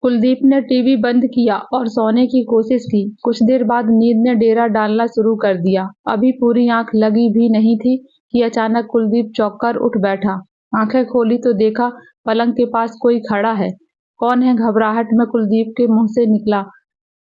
कुलदीप ने टीवी बंद किया और सोने की कोशिश की। कुछ देर बाद नींद ने डेरा डालना शुरू कर दिया। अभी पूरी आंख लगी भी नहीं थी कि अचानक कुलदीप चौंक कर उठ बैठा। आंखें खोली तो देखा पलंग के पास कोई खड़ा है। कौन है? घबराहट में कुलदीप के मुंह से निकला।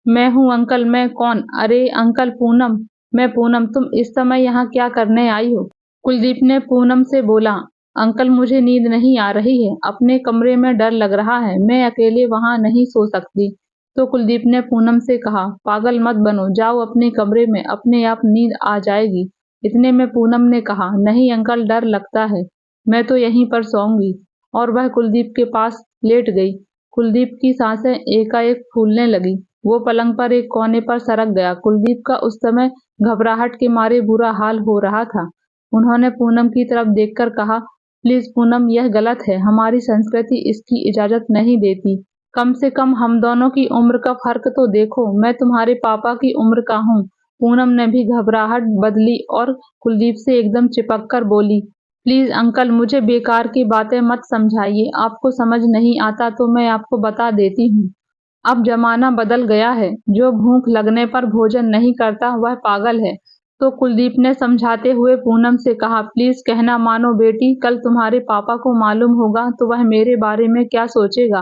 मैं हूँ अंकल। मैं कौन? अरे अंकल, पूनम। मैं पूनम। तुम इस समय यहाँ क्या करने आई हो? कुलदीप ने पूनम से बोला। अंकल, मुझे नींद नहीं आ रही है। अपने कमरे में डर लग रहा है। मैं अकेले वहां नहीं सो सकती। तो कुलदीप ने पूनम से कहा, पागल मत बनो, जाओ अपने कमरे में, अपने आप नींद आ जाएगी। इतने में पूनम ने कहा, नहीं अंकल, डर लगता है। मैं तो यहीं पर सोऊंगी। और वह कुलदीप के पास लेट गई। कुलदीप की सांसें एकाएक फूलने लगी। वो पलंग पर एक कोने पर सरक गया। कुलदीप का उस समय घबराहट के मारे बुरा हाल हो रहा था। उन्होंने पूनम की तरफ देखकर कहा, प्लीज पूनम, यह गलत है। हमारी संस्कृति इसकी इजाजत नहीं देती। कम से कम हम दोनों की उम्र का फर्क तो देखो। मैं तुम्हारे पापा की उम्र का हूँ। पूनम ने भी घबराहट बदली और कुलदीप से एकदम चिपक कर बोली, प्लीज अंकल, मुझे बेकार की बातें मत समझाइए। आपको समझ नहीं आता तो मैं आपको बता देती हूँ। अब जमाना बदल गया है। जो भूख लगने पर भोजन नहीं करता वह पागल है। तो कुलदीप ने समझाते हुए पूनम से कहा, प्लीज कहना मानो बेटी, कल तुम्हारे पापा को मालूम होगा तो वह मेरे बारे में क्या सोचेगा।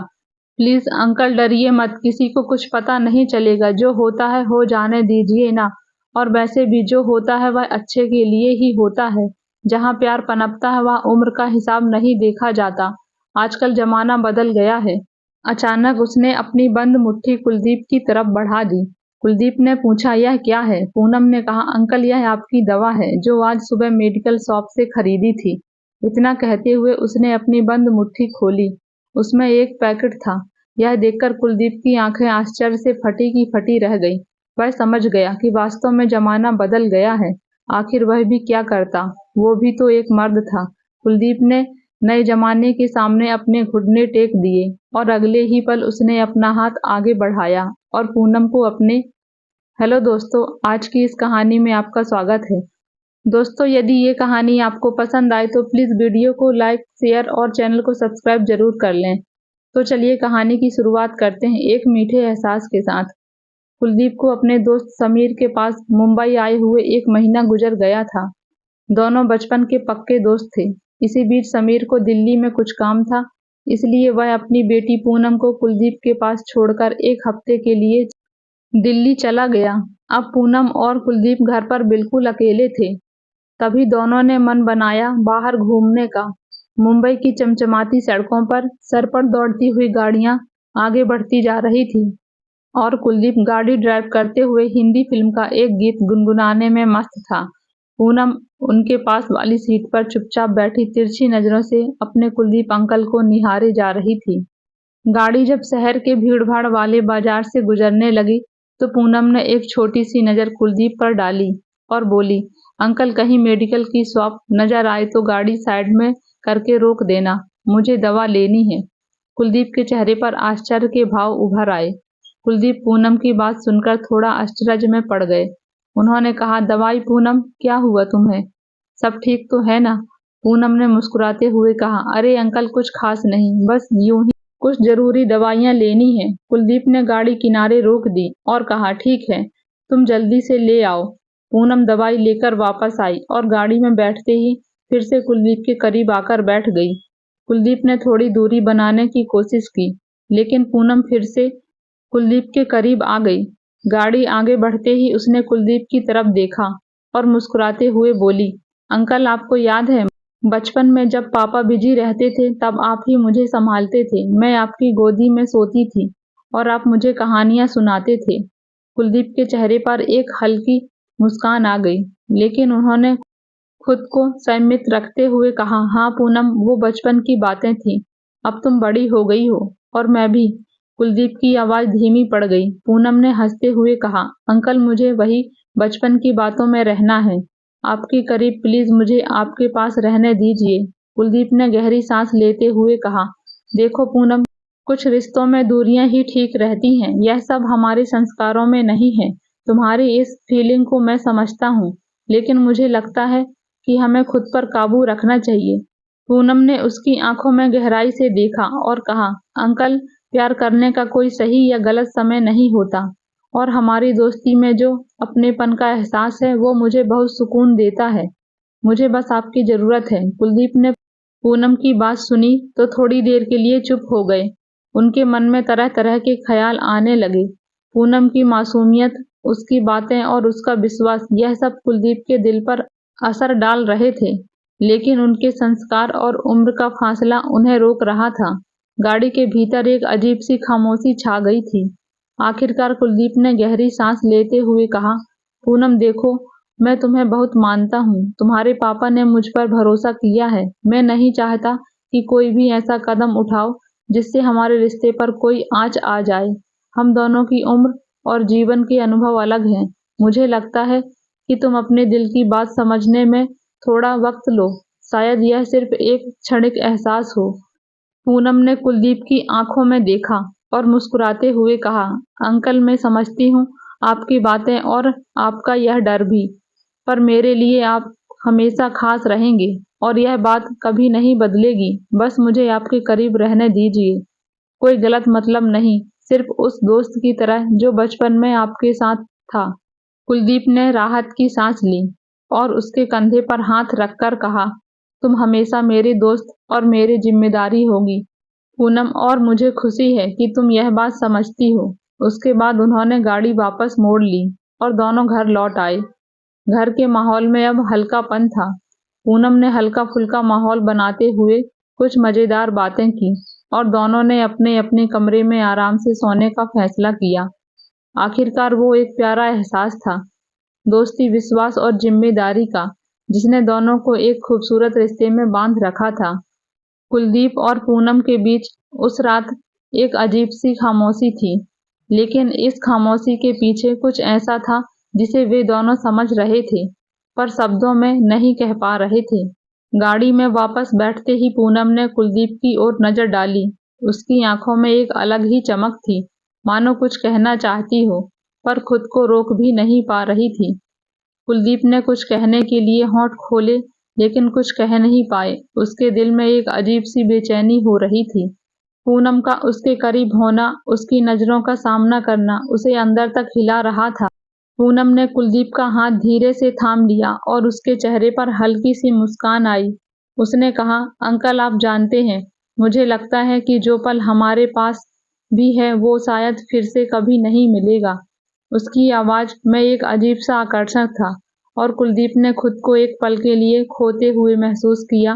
प्लीज अंकल, डरिए मत। किसी को कुछ पता नहीं चलेगा। जो होता है हो जाने दीजिए ना। और वैसे भी जो होता है वह अच्छे के लिए ही होता है। जहाँ प्यार पनपता है वहाँ उम्र का हिसाब नहीं देखा जाता। आजकल जमाना बदल गया है। अचानक उसने अपनी बंद मुट्ठी कुलदीप की तरफ बढ़ा दी। कुलदीप ने पूछा, यह क्या है? पूनम ने कहा, अंकल, यह आपकी दवा है जो आज सुबह मेडिकल शॉप से खरीदी थी। इतना कहते हुए उसने अपनी बंद मुट्ठी खोली। उसमें एक पैकेट था। यह देखकर कुलदीप की आंखें आश्चर्य से फटी की फटी रह गई। वह समझ गया कि वास्तव में जमाना बदल गया है। आखिर वह भी क्या करता? वो भी तो एक मर्द था। कुलदीप ने नए जमाने के सामने अपने घुटने टेक दिए और अगले ही पल उसने अपना हाथ आगे बढ़ाया और पूनम को अपने। हेलो दोस्तों, आज की इस कहानी में आपका स्वागत है। दोस्तों, यदि ये कहानी आपको पसंद आए तो प्लीज वीडियो को लाइक, शेयर और चैनल को सब्सक्राइब जरूर कर लें। तो चलिए कहानी की शुरुआत करते हैं एक मीठे एहसास के साथ। कुलदीप को अपने दोस्त समीर के पास मुंबई आए हुए 1 महीना गुजर गया था। दोनों बचपन के पक्के दोस्त थे। इसी बीच समीर को दिल्ली में कुछ काम था, इसलिए वह अपनी बेटी पूनम को कुलदीप के पास छोड़कर 1 हफ्ते के लिए दिल्ली चला गया। अब पूनम और कुलदीप घर पर बिल्कुल अकेले थे। तभी दोनों ने मन बनाया बाहर घूमने का। मुंबई की चमचमाती सड़कों पर सर पर दौड़ती हुई गाड़ियां आगे बढ़ती जा रही थी और कुलदीप गाड़ी ड्राइव करते हुए हिंदी फिल्म का एक गीत गुनगुनाने में मस्त था। पूनम उनके पास वाली सीट पर चुपचाप बैठी तिरछी नजरों से अपने कुलदीप अंकल को निहारे जा रही थी। गाड़ी जब शहर के भीड़-भाड़ वाले बाजार से गुजरने लगी तो पूनम ने एक छोटी सी नजर कुलदीप पर डाली और बोली, अंकल, कहीं मेडिकल की शॉप नजर आए तो गाड़ी साइड में करके रोक देना, मुझे दवा लेनी है। कुलदीप के चेहरे पर आश्चर्य के भाव उभर आए। कुलदीप पूनम की बात सुनकर थोड़ा आश्चर्य में पड़ गए। उन्होंने कहा, दवाई पूनम, क्या हुआ तुम्हें? सब ठीक तो है ना? पूनम ने मुस्कुराते हुए कहा, अरे अंकल, कुछ खास नहीं, बस यूं ही कुछ जरूरी दवाइयां लेनी है। कुलदीप ने गाड़ी किनारे रोक दी और कहा, ठीक है, तुम जल्दी से ले आओ। पूनम दवाई लेकर वापस आई और गाड़ी में बैठते ही फिर से कुलदीप के करीब आकर बैठ गई। कुलदीप ने थोड़ी दूरी बनाने की कोशिश की, लेकिन पूनम फिर से कुलदीप के करीब आ गई। गाड़ी आगे बढ़ते ही उसने कुलदीप की तरफ देखा और मुस्कुराते हुए बोली, अंकल, आपको याद है बचपन में जब पापा बिजी रहते थे तब आप ही मुझे संभालते थे। मैं आपकी गोदी में सोती थी और आप मुझे कहानियां सुनाते थे। कुलदीप के चेहरे पर एक हल्की मुस्कान आ गई, लेकिन उन्होंने खुद को संयमित रखते हुए कहा, हाँ पूनम, वो बचपन की बातें थी। अब तुम बड़ी हो गई हो और मैं भी। कुलदीप की आवाज धीमी पड़ गई। पूनम ने हंसते हुए कहा, अंकल, मुझे वही बचपन की बातों में रहना है। आपके करीब, प्लीज मुझे आपके पास रहने दीजिए। कुलदीप ने गहरी सांस लेते हुए कहा, देखो पूनम, कुछ रिश्तों में दूरियां ही ठीक रहती हैं। यह सब हमारे संस्कारों में नहीं है। तुम्हारी इस फीलिंग को मैं समझता हूँ, लेकिन मुझे लगता है कि हमें खुद पर काबू रखना चाहिए। पूनम ने उसकी आंखों में गहराई से देखा और कहा, अंकल, प्यार करने का कोई सही या गलत समय नहीं होता और हमारी दोस्ती में जो अपनेपन का एहसास है वो मुझे बहुत सुकून देता है। मुझे बस आपकी ज़रूरत है। कुलदीप ने पूनम की बात सुनी तो थोड़ी देर के लिए चुप हो गए। उनके मन में तरह तरह के ख्याल आने लगे। पूनम की मासूमियत, उसकी बातें और उसका विश्वास, यह सब कुलदीप के दिल पर असर डाल रहे थे, लेकिन उनके संस्कार और उम्र का फासला उन्हें रोक रहा था। गाड़ी के भीतर एक अजीब सी खामोशी छा गई थी। आखिरकार कुलदीप ने गहरी सांस लेते हुए कहा, पूनम देखो, मैं तुम्हें बहुत मानता हूँ। तुम्हारे पापा ने मुझ पर भरोसा किया है। मैं नहीं चाहता कि कोई भी ऐसा कदम उठाओ जिससे हमारे रिश्ते पर कोई आंच आ जाए। हम दोनों की उम्र और जीवन के अनुभव अलग हैं। मुझे लगता है कि तुम अपने दिल की बात समझने में थोड़ा वक्त लो। शायद यह सिर्फ एक क्षणिक एहसास हो। पूनम ने कुलदीप की आंखों में देखा और मुस्कुराते हुए कहा, अंकल मैं समझती हूँ आपकी बातें और आपका यह डर भी, पर मेरे लिए आप हमेशा खास रहेंगे और यह बात कभी नहीं बदलेगी। बस मुझे आपके करीब रहने दीजिए। कोई गलत मतलब नहीं, सिर्फ उस दोस्त की तरह जो बचपन में आपके साथ था। कुलदीप ने राहत की सांस ली और उसके कंधे पर हाथ रखकर कहा, तुम हमेशा मेरी दोस्त और मेरी जिम्मेदारी होगी पूनम, और मुझे खुशी है कि तुम यह बात समझती हो। उसके बाद उन्होंने गाड़ी वापस मोड़ ली और दोनों घर लौट आए। घर के माहौल में अब हल्कापन था। पूनम ने हल्का फुल्का माहौल बनाते हुए कुछ मजेदार बातें की और दोनों ने अपने अपने कमरे में आराम से सोने का फैसला किया। आखिरकार वो एक प्यारा एहसास था, दोस्ती, विश्वास और जिम्मेदारी का, जिसने दोनों को एक खूबसूरत रिश्ते में बांध रखा था। कुलदीप और पूनम के बीच उस रात एक अजीब सी खामोशी थी, लेकिन इस खामोशी के पीछे कुछ ऐसा था जिसे वे दोनों समझ रहे थे, पर शब्दों में नहीं कह पा रहे थे। गाड़ी में वापस बैठते ही पूनम ने कुलदीप की ओर नजर डाली। उसकी आंखों में एक अलग ही चमक थी, मानो कुछ कहना चाहती हो, पर खुद को रोक भी नहीं पा रही थी। कुलदीप ने कुछ कहने के लिए होंठ खोले, लेकिन कुछ कह नहीं पाए। उसके दिल में एक अजीब सी बेचैनी हो रही थी। पूनम का उसके करीब होना, उसकी नजरों का सामना करना उसे अंदर तक हिला रहा था। पूनम ने कुलदीप का हाथ धीरे से थाम लिया और उसके चेहरे पर हल्की सी मुस्कान आई। उसने कहा, अंकल आप जानते हैं, मुझे लगता है कि जो पल हमारे पास भी है वो शायद फिर से कभी नहीं मिलेगा। उसकी आवाज में एक अजीब सा आकर्षण था और कुलदीप ने खुद को एक पल के लिए खोते हुए महसूस किया।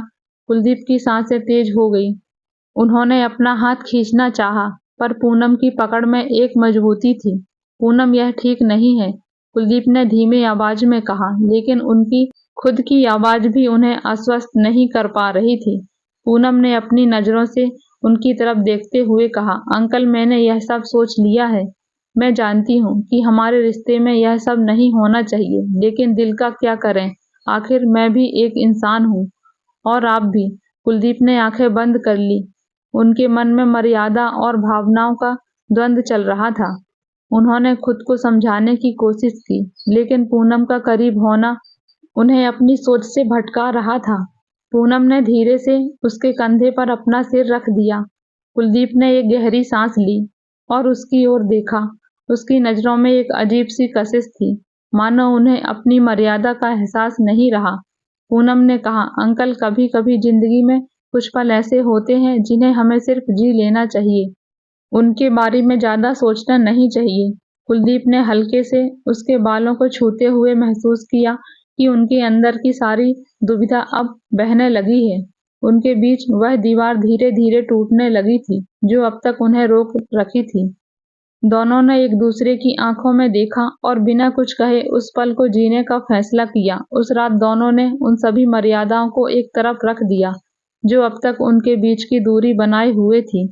कुलदीप की सांसें तेज हो गई। उन्होंने अपना हाथ खींचना चाहा, पर पूनम की पकड़ में एक मजबूती थी। पूनम यह ठीक नहीं है, कुलदीप ने धीमे आवाज में कहा, लेकिन उनकी खुद की आवाज भी उन्हें आश्वस्त नहीं कर पा रही थी। पूनम ने अपनी नजरों से उनकी तरफ देखते हुए कहा, अंकल मैंने यह सब सोच लिया है। मैं जानती हूँ कि हमारे रिश्ते में यह सब नहीं होना चाहिए, लेकिन दिल का क्या करें, आखिर मैं भी एक इंसान हूँ और आप भी। कुलदीप ने आंखें बंद कर ली। उनके मन में मर्यादा और भावनाओं का द्वंद्व चल रहा था। उन्होंने खुद को समझाने की कोशिश की, लेकिन पूनम का करीब होना उन्हें अपनी सोच से भटका रहा था। पूनम ने धीरे से उसके कंधे पर अपना सिर रख दिया। कुलदीप ने एक गहरी सांस ली और उसकी ओर देखा। उसकी नजरों में एक अजीब सी कशिश थी, मानो उन्हें अपनी मर्यादा का एहसास नहीं रहा। पूनम ने कहा, अंकल कभी कभी जिंदगी में कुछ पल ऐसे होते हैं जिन्हें हमें सिर्फ जी लेना चाहिए, उनके बारे में ज्यादा सोचना नहीं चाहिए। कुलदीप ने हल्के से उसके बालों को छूते हुए महसूस किया कि उनके अंदर की सारी दुविधा अब बहने लगी है। उनके बीच वह दीवार धीरे धीरे टूटने लगी थी जो अब तक उन्हें रोक रखी थी। दोनों ने एक दूसरे की आंखों में देखा और बिना कुछ कहे उस पल को जीने का फैसला किया। उस रात दोनों ने उन सभी मर्यादाओं को एक तरफ रख दिया जो अब तक उनके बीच की दूरी बनाए हुए थी।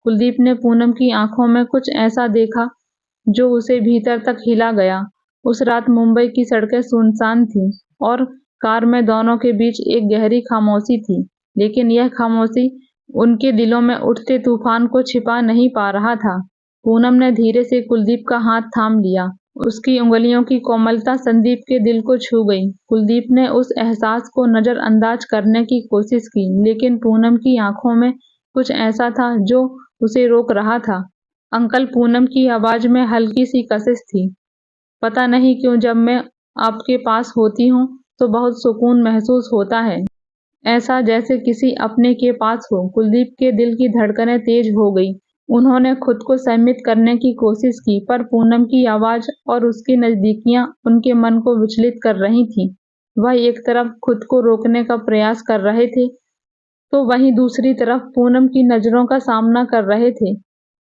कुलदीप ने पूनम की आंखों में कुछ ऐसा देखा जो उसे भीतर तक हिला गया। उस रात मुंबई की सड़कें सुनसान थीं और कार में दोनों के बीच एक गहरी खामोशी थी, लेकिन यह खामोशी उनके दिलों में उठते तूफान को छिपा नहीं पा रहा था। पूनम ने धीरे से कुलदीप का हाथ थाम लिया। उसकी उंगलियों की कोमलता संदीप के दिल को छू गई। कुलदीप ने उस एहसास को नजरअंदाज करने की कोशिश की, लेकिन पूनम की आंखों में कुछ ऐसा था जो उसे रोक रहा था। अंकल, पूनम की आवाज में हल्की सी कशिश थी। पता नहीं क्यों जब मैं आपके पास होती हूँ तो बहुत सुकून महसूस होता है, ऐसा जैसे किसी अपने के पास हो। कुलदीप के दिल की धड़कनें तेज हो गई। उन्होंने खुद को संयमित करने की कोशिश की, पर पूनम की आवाज और उसकी नजदीकियां उनके मन को विचलित कर रही थीं। वह एक तरफ खुद को रोकने का प्रयास कर रहे थे, तो वहीं दूसरी तरफ पूनम की नजरों का सामना कर रहे थे,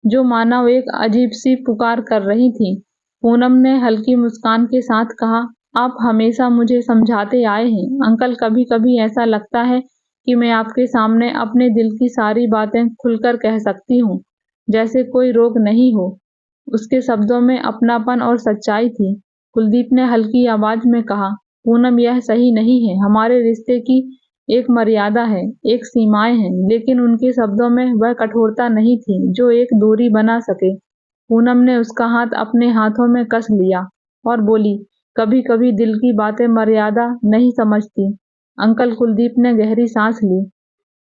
जो मानो एक अजीब सी पुकार कर रही थी। पूनम ने हल्की मुस्कान के साथ कहा, आप हमेशा मुझे समझाते आए हैं अंकल। कभी कभी ऐसा लगता है कि मैं आपके सामने अपने दिल की सारी बातें खुलकर कह सकती हूँ, जैसे कोई रोक नहीं हो। उसके शब्दों में अपनापन और सच्चाई थी। कुलदीप ने हल्की आवाज में कहा, पूनम, यह सही नहीं है। हमारे रिश्ते की एक मर्यादा है, एक सीमाएं हैं। लेकिन उनके शब्दों में वह कठोरता नहीं थी जो एक दूरी बना सके। पूनम ने उसका हाथ अपने हाथों में कस लिया और बोली, कभी कभी दिल की बातें मर्यादा नहीं समझती अंकल। कुलदीप ने गहरी सांस ली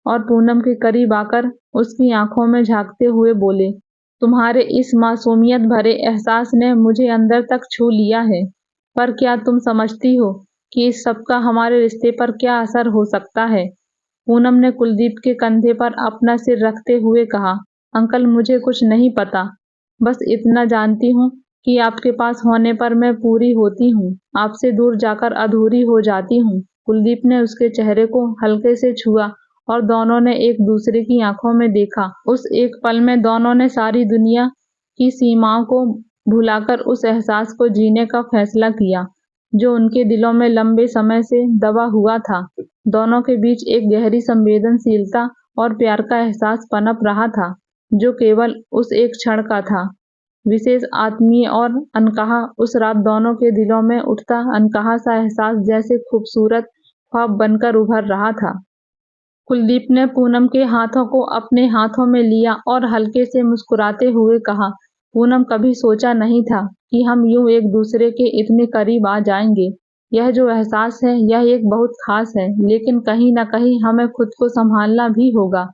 और पूनम के करीब आकर उसकी आंखों में झांकते हुए बोले, तुम्हारे इस मासूमियत भरे एहसास ने मुझे अंदर तक छू लिया है। पर क्या तुम समझती हो कि इस सब का हमारे रिश्ते पर क्या असर हो सकता है? पूनम ने कुलदीप के कंधे पर अपना सिर रखते हुए कहा, अंकल, मुझे कुछ नहीं पता। बस इतना जानती हूँ कि आपके पास होने पर मैं पूरी होती हूँ, आपसे दूर जाकर अधूरी हो जाती हूँ। कुलदीप ने उसके चेहरे को हल्के से छुआ और दोनों ने एक दूसरे की आंखों में देखा। उस एक पल में दोनों ने सारी दुनिया की सीमाओं को भुलाकर उस एहसास को जीने का फैसला किया जो उनके दिलों में लंबे समय से दबा हुआ था। दोनों के बीच एक गहरी संवेदनशीलता और प्यार का एहसास पनप रहा था, जो केवल उस एक क्षण का था, विशेष, आत्मीय और अनकहा। उस रात दोनों के दिलों में उठता अनकहा सा एहसास जैसे खूबसूरत ख्वाब बनकर उभर रहा था। कुलदीप ने पूनम के हाथों को अपने हाथों में लिया और हल्के से मुस्कुराते हुए कहा, पूनम, कभी सोचा नहीं था कि हम यूं एक दूसरे के इतने करीब आ जाएंगे। यह जो एहसास है यह एक बहुत खास है, लेकिन कहीं न कहीं हमें खुद को संभालना भी होगा।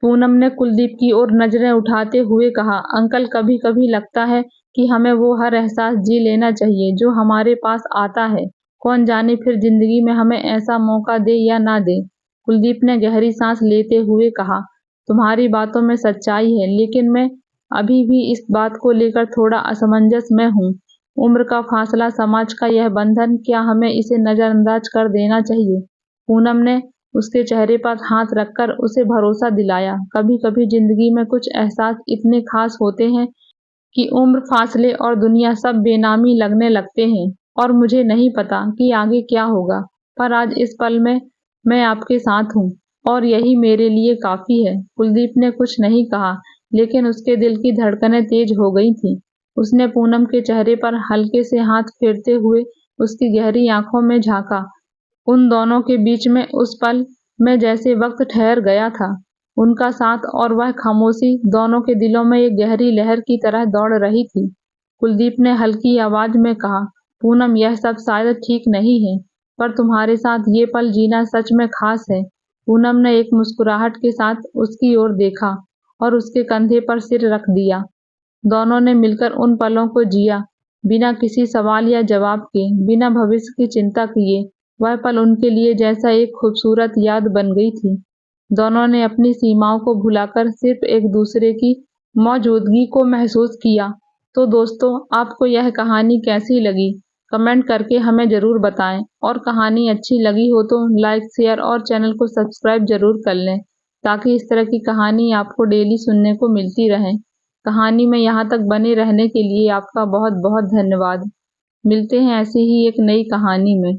पूनम ने कुलदीप की ओर नजरें उठाते हुए कहा, अंकल, कभी कभी लगता है कि हमें वो हर एहसास जी लेना चाहिए जो हमारे पास आता है। कौन जाने फिर जिंदगी में हमें ऐसा मौका दे या ना दे। कुलदीप ने गहरी सांस लेते हुए कहा, तुम्हारी बातों में सच्चाई है, लेकिन मैं अभी भी इस बात को लेकर थोड़ा असमंजस में हूँ। उम्र का फासला, समाज का यह बंधन, क्या हमें इसे नजरअंदाज कर देना चाहिए? पूनम ने उसके चेहरे पर हाथ रखकर उसे भरोसा दिलाया, कभी कभी जिंदगी में कुछ एहसास इतने खास होते हैं कि उम्र, फासले और दुनिया सब बेनामी लगने लगते हैं। और मुझे नहीं पता कि आगे क्या होगा, पर आज इस पल में मैं आपके साथ हूँ और यही मेरे लिए काफी है। कुलदीप ने कुछ नहीं कहा, लेकिन उसके दिल की धड़कनें तेज हो गई थीं। उसने पूनम के चेहरे पर हल्के से हाथ फेरते हुए उसकी गहरी आंखों में झांका। उन दोनों के बीच में उस पल में जैसे वक्त ठहर गया था। उनका साथ और वह खामोशी दोनों के दिलों में एक गहरी लहर की तरह दौड़ रही थी। कुलदीप ने हल्की आवाज में कहा, पूनम, यह सब शायद ठीक नहीं है, पर तुम्हारे साथ ये पल जीना सच में खास है। पूनम ने एक मुस्कुराहट के साथ उसकी ओर देखा और उसके कंधे पर सिर रख दिया। दोनों ने मिलकर उन पलों को जिया, बिना किसी सवाल या जवाब के, बिना भविष्य की चिंता किए। वह पल उनके लिए जैसा एक खूबसूरत याद बन गई थी। दोनों ने अपनी सीमाओं को भुलाकर सिर्फ एक दूसरे की मौजूदगी को महसूस किया। तो दोस्तों, आपको यह कहानी कैसी लगी? कमेंट करके हमें ज़रूर बताएं, और कहानी अच्छी लगी हो तो लाइक, शेयर और चैनल को सब्सक्राइब ज़रूर कर लें, ताकि इस तरह की कहानी आपको डेली सुनने को मिलती रहे। कहानी में यहाँ तक बने रहने के लिए आपका बहुत बहुत धन्यवाद। मिलते हैं ऐसी ही एक नई कहानी में।